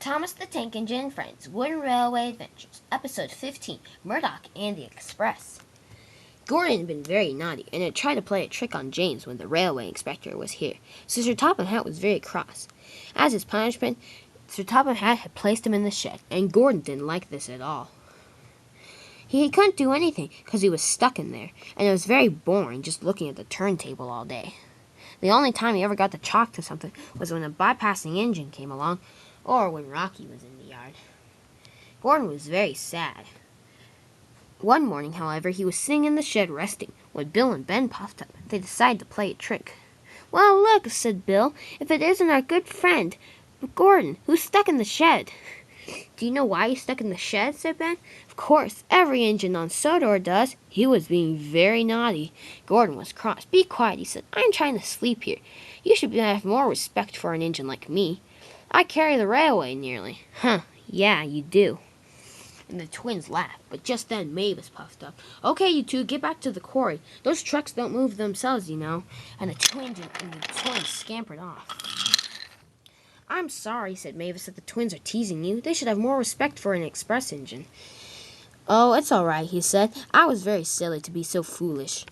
Thomas the Tank Engine and Friends, Wooden Railway Adventures, Episode 15, Murdoch and the Express. Gordon had been very naughty, and had tried to play a trick on James when the railway inspector was here, so Sir Topham Hatt was very cross. As his punishment, Sir Topham Hatt had placed him in the shed, and Gordon didn't like this at all. He couldn't do anything, because he was stuck in there, and it was very boring just looking at the turntable all day. The only time he ever got to talk to something was when a bypassing engine came along, or when Rocky was in the yard. Gordon was very sad. One morning, however, he was sitting in the shed resting when Bill and Ben puffed up. They decided to play a trick. "Well, look," said Bill, "if it isn't our good friend, Gordon, who's stuck in the shed." "Do you know why he's stuck in the shed?" said Ben. "Of course, every engine on Sodor does." He was being very naughty. Gordon was cross. "Be quiet," he said. "I'm trying to sleep here. You should have more respect for an engine like me. I carry the railway nearly." "Huh, yeah, you do." And the twins laughed, but just then Mavis puffed up. "Okay, you two, get back to the quarry. Those trucks don't move themselves, you know." And the twins scampered off. "I'm sorry," said Mavis, "that the twins are teasing you. They should have more respect for an express engine." "Oh, it's all right," he said. "I was very silly to be so foolish."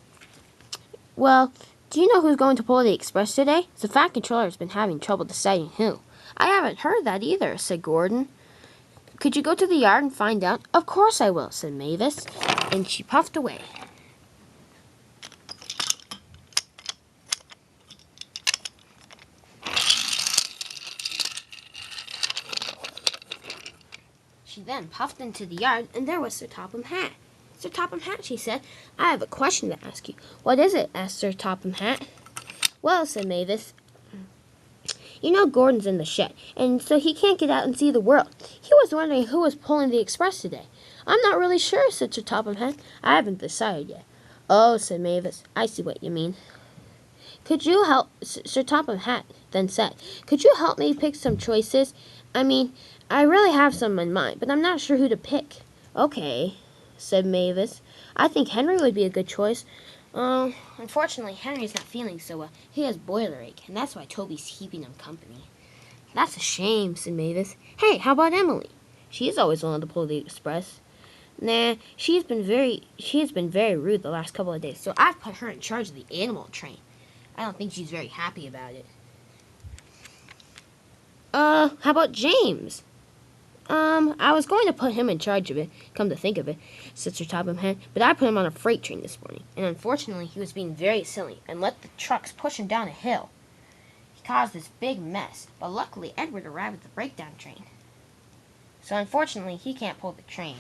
"Well, do you know who's going to pull the express today? The Fat Controller has been having trouble deciding who." "I haven't heard that either," said Gordon. "Could you go to the yard and find out?" "Of course I will," said Mavis, and she puffed away. She then puffed into the yard, and there was Sir Topham Hatt. "Sir Topham Hatt," she said, "I have a question to ask you." "What is it?" asked Sir Topham Hatt. "Well," said Mavis, "you know Gordon's in the shed, and so he can't get out and see the world. He was wondering who was pulling the express today." "I'm not really sure," said Sir Topham Hatt. "I haven't decided yet." "Oh," said Mavis, "I see what you mean." "Could you help," Sir Topham Hatt then said, "could you help me pick some choices? I mean, I really have some in mind, but I'm not sure who to pick." "Okay," said Mavis. "I think Henry would be a good choice." Unfortunately, Henry's not feeling so well. He has boiler ache, and that's why Toby's keeping him company." "That's a shame," said Mavis. "Hey, how about Emily? She's always willing to pull the express." "Nah, she has been very rude the last couple of days, so I've put her in charge of the animal train. I don't think she's very happy about it." How about James?" I was going to put him in charge of it, come to think of it," said Sir Topham Hatt, "but I put him on a freight train this morning, and unfortunately he was being very silly and let the trucks push him down a hill. He caused this big mess, but luckily Edward arrived with the breakdown train. So unfortunately he can't pull the train."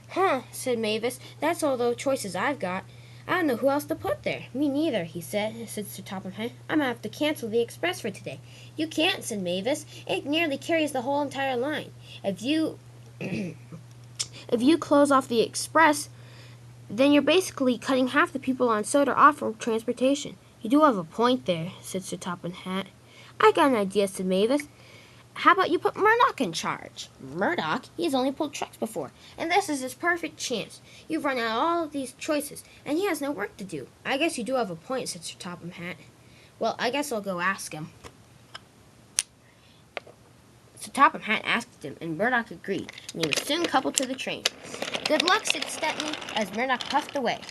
"Huh," said Mavis, "that's all the choices I've got. I don't know who else to put there." "Me neither," said Sir Topham Hatt. "I'm going to have to cancel the express for today." "You can't," said Mavis. "It nearly carries the whole entire line. If you if you close off the express, then you're basically cutting half the people on Sodor off from transportation." "You do have a point there," said Sir Topham Hatt. "I got an idea," said Mavis. "How about you put Murdoch in charge?" "Murdoch? He's only pulled trucks before, and this is his perfect chance. You've run out all of these choices, and he has no work to do." "I guess you do have a point," said Sir Topham Hatt. "Well, I guess I'll go ask him." Sir Topham Hatt asked him, and Murdoch agreed, and he was soon coupled to the train. "Good luck," said Stepney, as Murdoch puffed away.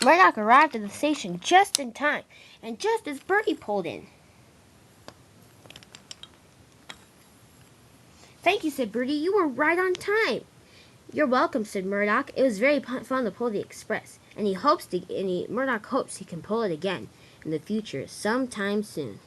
Murdoch arrived at the station just in time, and just as Bertie pulled in. "Thank you," said Bertie. "You were right on time." "You're welcome," said Murdoch. "It was very fun to pull the express, and Murdoch hopes he can pull it again in the future sometime soon."